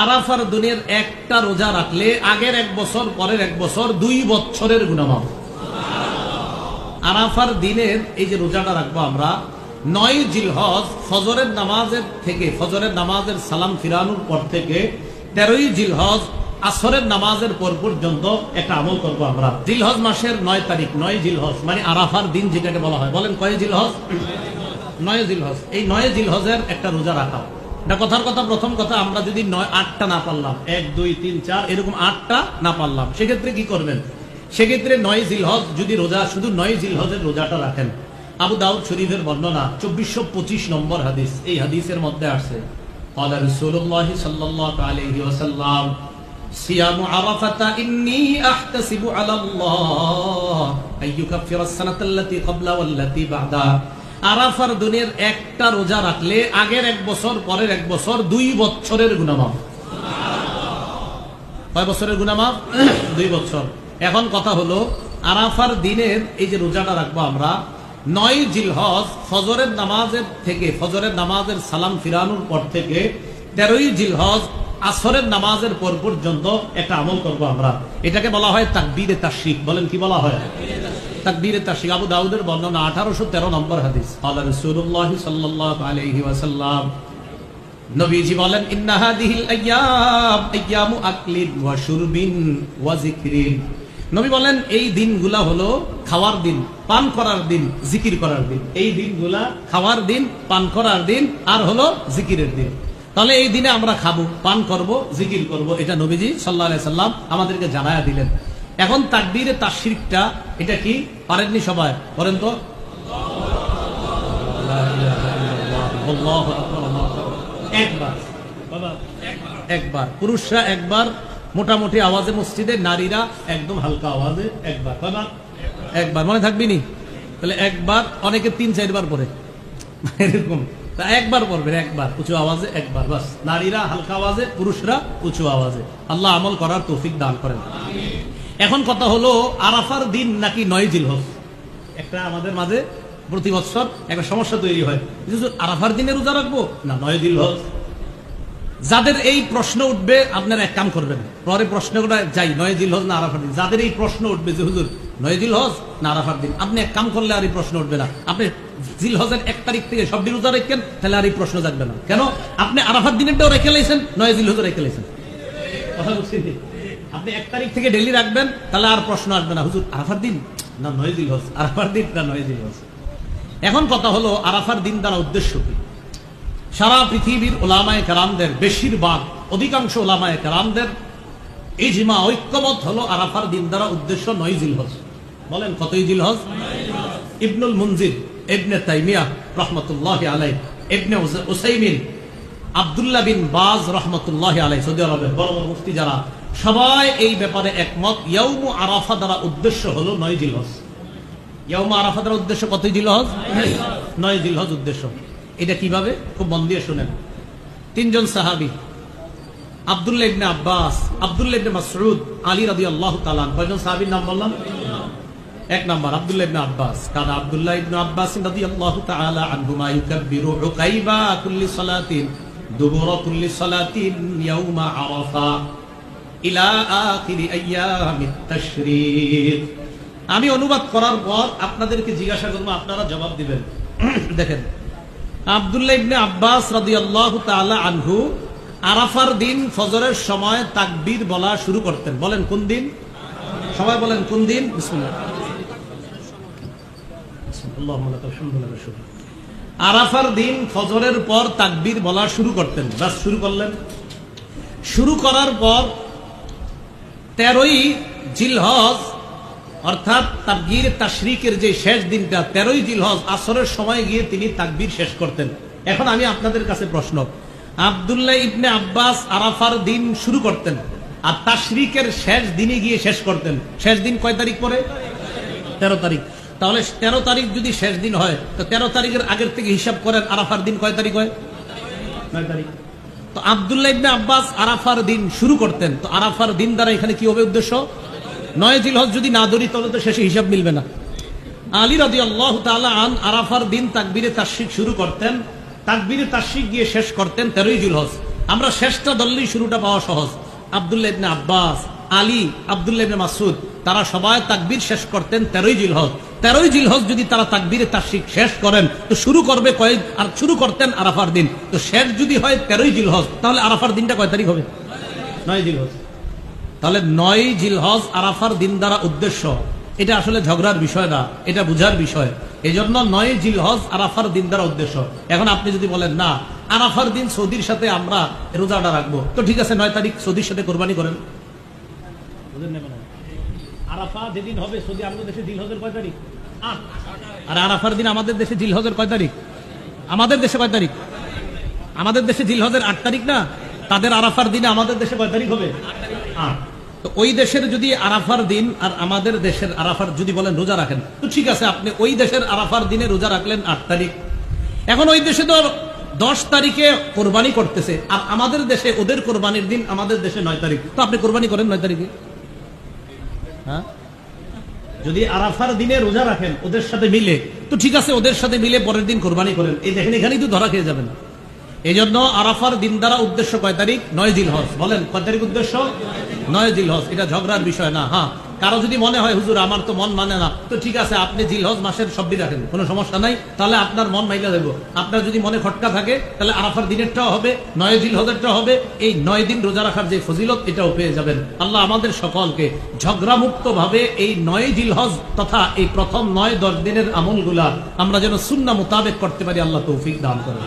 আরাফার দিনের একটা রোজা রাখলে আগের এক বছর পরের এক বছর 2 বছরের গুনাহ মাফ। আরাফার দিনের এই যে রোজাটা রাখবো আমরা 9 জিলহজ ফজরের নামাজের থেকে, ফজরের নামাজের সালাম ফিরানোর পর থেকে 13ই জিলহজ আসরের নামাজের পর পর্যন্ত একটা আমল করবো আমরা। জিলহজ মাসের 9 তারিখ, 9 জিলহজ মানে আরাফার দিন যেটাকে বলা হয়। বলেন কয় জিলহজ? 9 জিলহজ। এই 9 জিলহজের একটা রোজা রাখা। এটা কথার কথা, প্রথম কথা, আমরা যদি 8টা না পারলাম, 1 2 3 4 এরকম 8টা না পারলাম, সেক্ষেত্রে কি করবেন? সেক্ষেত্রে 9 জিলহজ যদি রোজা, শুধু 9 জিলহজের রোজাটা রাখেন। আবু দাউদ শরীফের বর্ণনা 2425 নম্বর হাদিস। এই হাদিসের মধ্যে আছে ক্বালা রাসূলুল্লাহ সাল্লাল্লাহু আলাইহি ওয়াসাল্লাম সিয়ামু আরাফাতা ইন্নী আহতাসিবু আলাল্লাহ আইয়ুকাফিরাস সানাতাল্লাতী ক্বাবলা ওয়াল্লাতী বা'দা। আরাফার দিনের একটা রোজা রাখলে আগের এক বছর পরের এক বছর 2 বছরের গুনাহ মাফ। কয় বছরের গুনাহ মাফ? 2 বছর। এখন কথা হলো আরাফার দিনের এই যে রোজাটা রাখবো আমরা 9 জিলহজ ফজরের নামাজের থেকে, ফজরের নামাজের সালাম ফিরানোর পর থেকে 13ই জিলহজ আসরের নামাজের পর পর্যন্ত একটা আমল করবো আমরা। এটাকে বলা হয় তাকবীরে তাশরিক। বলেন কি বলা হয়? তাকবীরে তাশরিক। আবু দাউদের বর্ণনা 1813 নম্বর হাদিস। ক্বালা রাসূলুল্লাহ সাল্লাল্লাহু আলাইহি ওয়াসাল্লাম, নবীজি বলেন ইন্না হাযিহিল আইয়াম আইয়ামু আকলিন ওয়া শুরবিন ওয়া যিকরিন। নবী বলেন এই দিনগুলা হলো খাওয়ার দিন, পান করার দিন, জিকির করার দিন। এই দিনগুলা খাওয়ার দিন, পান করার দিন, আর হলো জিকিরের দিন। তাহলে এই দিনে আমরা খাবো, পান করব, জিকির করব, এটা নবীজি সাল্লাল্লাহু আলাইহি সাল্লাম আমাদেরকে জানায়া দিলেন। এখন তাকবীরে তাশরিকটা এটা কি পারেননি সবাই? বলেন তো। আল্লাহু আকবার। একবার বাবা, একবার পুরুষরা একবার মোটামুটি আওয়াজে মসজিদে, নারীরা একদম হালকা আওয়াজে একবার। বাবা একবার মনে থাকবি নি? তাহলে একবার, অনেকে 3-4 বার পড়ে এরকম, তা একবার পড়বেন, একবার উঁচু আওয়াজে একবার বাস। নারীরা হালকা আওয়াজে, পুরুষরা উঁচু আওয়াজে। আল্লাহ আমল করার তৌফিক দান করেন। এখন কথা হলো আরাফার দিন নাকি 9 জিলহজ? একটা আমাদের মাঝে প্রতি বছর একটা সমস্যা তৈরি হয়, আরাফার দিনে রোজা রাখবো না 9 জিলহজ। যাদের এই প্রশ্ন উঠবে আপনারা এক কাম করবেন, পরে প্রশ্নটা যাই 9 জিলহজ না আরাফার দিন। যাদের এই প্রশ্ন উঠবে যে হুজুর 9 জিলহজ না আরাফার দিন, আপনি এক কাম করলে আর এই প্রশ্ন উঠবে না। আপনি জিলহজের 1 তারিখ থেকে সব দিন রোজা রাখেন, তাহলে আর এই প্রশ্ন জাগবে না। কেন? আপনি আরাফার দিনেরটাও রেখে লাইছেন, 9 জিলহজও রেখে লাইছেন। কথা বুঝছেন? আপনি 1 তারিখ থেকে ডেলি রাখবেন, তাহলে আর প্রশ্ন আসবে না হুজুর আরাফার দিন না 9 জিলহজ, আরাফার দিন না 9 জিলহজ। এখন কথা হলো আরাফার দিন দ্বারা উদ্দেশ্য কি? সারা পৃথিবীর উলামায়ে কেরামদের, বেশিরভাগ অধিকাংশ উলামায়ে কেরামদের ইজমা, ঐক্যমত হলো আরাফার দিন দ্বারা উদ্দেশ্য 9 জিলহজ। বলেন কতই জিলহজ? ইবনুল মুনজির, ইবনে তাইমিয়া রাহমাতুল্লাহি আলাইহি, ইবনে উসাইমিন, আব্দুল্লাহ বিন বাজ রাহমাতুল্লাহি আলাইহি, সৌদি আরবের বড় বড় মুফতি যারা, সবাই এই ব্যাপারে একমত। ইয়াউমু আরাফা দ্বারা উদ্দেশ্য হলো 9 জিলহজ। ইয়াউমু আরাফা দ্বারা উদ্দেশ্য কতই জিলহজ? 9 জিলহজ উদ্দেশ্য। এটা কিভাবে? খুব মন দিয়ে শুনেন। 3 জন সাহাবী, আব্দুল্লাহ ইবনে আব্বাস, আব্দুল্লাহ ইবনে মাসউদ, আলী রাদিয়াল্লাহু তাআলা। কয়জন সাহাবীর নাম বললাম? 1 নাম্বার আব্দুল্লাহ ইবনে আব্বাস। কারণ আব্দুল্লাহ ইবনে আব্বাস রাদিয়াল্লাহু তাআলা আনহুমা ইউকাব্বিরু উকাইবা কুল্লি সালাতিন দুবুরা কুল্লি সালাতিন ইয়াউমা আরাফা ইলা আখিরি আইয়ামিত তাশরীক। আমি অনুবাদ করার পর আপনাদেরকে জিজ্ঞাসা করব, আপনারা জবাব দিবেন। দেখেন, আব্দুল্লাহ ইবনে আব্বাস রাদিয়াল্লাহু তাআলা আনহু আরাফার দিন ফজরের সময় তাকবীর বলা শুরু করতেন। বলেন কোন দিন? সবাই বলেন কোন দিন? বিসমিল্লাহ। আল্লাহুম্মা লাকাল হামদু ওয়া লাকাল শুকর। আরাফার দিন ফজরের পর তাকবীর বলা শুরু করতেন। বাস শুরু করলেন। শুরু করার পর 13ই জিলহজ অর্থাৎ তাকবীর তাশরিকের যে শেষ দিনটা 13ই জিলহজ আসরের সময় গিয়ে তিনি তাকবীর শেষ করতেন। এখন আমি আপনাদের কাছে প্রশ্ন, আব্দুল্লাহ ইবনে আব্বাস আরাফার দিন শুরু করতেন আর তাশরিকের শেষ দিনে গিয়ে শেষ করতেন। শেষ দিন কয় তারিখ পরে? 13 তারিখ। তাহলে 13 তারিখ যদি শেষ দিন হয়, তো 13 তারিখের আগের থেকে হিসাব করেন আরাফার দিন কয় তারিখ হয়? 9 তারিখ। তো আব্দুল্লাহ ইবনে আব্বাস আরাফার দিন শুরু করতেন, তো আরাফার দিন দ্বারা এখানে কি হবে উদ্দেশ্য? 9 জিলহজ যদি না ধরি তাহলে তো শেষে হিসাব মিলবে না। আলী রাদিয়াল্লাহু তাআলা আন আরাফার দিন তাকবীরে তাশরিক শুরু করতেন, তাকবীরে তাশরিক গিয়ে শেষ করতেন 13ই জিলহজ। আমরা শেষটা ধরলেই শুরুটা পাওয়া সহজ। আব্দুল্লাহ ইবনে আব্বাস, আলী, আব্দুল্লাহ ইবনে মাসউদ তারা সবাই তাকবীর শেষ করতেন 13ই জিলহজ। 13ই জিলহজ যদি তারা তাকবীরে তাশরিক শেষ করেন তো শুরু করবে কয়, আর শুরু করতেন আরাফার দিন। তো শেষ যদি হয় 13ই জিলহজ, তাহলে আরাফার দিনটা কয় তারিখ হবে? 9 জিলহজ। তাহলে 9 জিলহজ আরাফার দিন দ্বারা উদ্দেশ্য। এটা আসলে ঝগড়ার বিষয় না, এটা বুঝার বিষয়। এই জন্য 9 জিলহজ আরাফার দিন দ্বারা উদ্দেশ্য। এখন আপনি যদি বলেন না আরাফার দিন সৌদির সাথে আমরা রোজাটা রাখবো, তো ঠিক আছে 9 তারিখ সৌদির সাথে কোরবানি করেন। আরাফা যেদিন হবে সৌদি আমাদের দেশে জিলহজের কয় তারিখ? 8। আর আরাফার দিন আমাদের দেশে জিলহজের কয় তারিখ? আমাদের দেশে কয় তারিখ? আমাদের দেশে জিলহজের 8 তারিখ না? তাদের আরাফার দিনে আমাদের দেশে কয় তারিখ হবে? 8। তো ওই দেশের যদি আরাফার দিন আর আমাদের দেশের আরাফার যদি বলেন রোজা রাখেন, তো ঠিক আছে আপনি ওই দেশের আরাফার দিনে রোজা রাখলেন 8 তারিখ। এখন ওই দেশে তো 10 তারিখে কোরবানি করতেছে, আর আমাদের দেশে ওদের কোরবানির দিন আমাদের দেশে 9 তারিখ। তো আপনি কোরবানি করেন 9 তারিখে। হ্যাঁ, যদি আরাফার দিনে রোজা রাখেন ওদের সাথে মিলে, তো ঠিক আছে ওদের সাথে মিলে পরের দিন কোরবানি করেন। এই দেখেন এখানেই তো ধরা খেয়ে যাবেন। এই জন্য আরাফার দিন দ্বারা উদ্দেশ্য কয় তারিখ? 9 জিলহজ। বলেন কয় তারিখ উদ্দেশ্য? 9 জিলহজ। এটা ঝগড়ার বিষয় না। হ্যাঁ, কারো যদি মনে হয় হুজুর আমার তো মন মানে না, তো ঠিক আছে আপনি জিলহজ মাসের সবই রাখেন, কোনো সমস্যা নাই, তাহলে আপনার মন মাইলা দেবো। আপনার যদি মনে খটকা থাকে তাহলে আরাফার দিনেরটাও হবে, 9 জিলহজেরটাও হবে। এই 9 দিন রোজা রাখার যে ফজিলত এটাও পেয়ে যাবেন। আল্লাহ আমাদের সকলকে ঝগড়া মুক্ত ভাবে এই 9 জিলহজ তথা এই প্রথম 9-10 দিনের আমলগুলা আমরা যেন সুন্নাহ মোতাবেক করতে পারি, আল্লাহ তৌফিক দান করেন।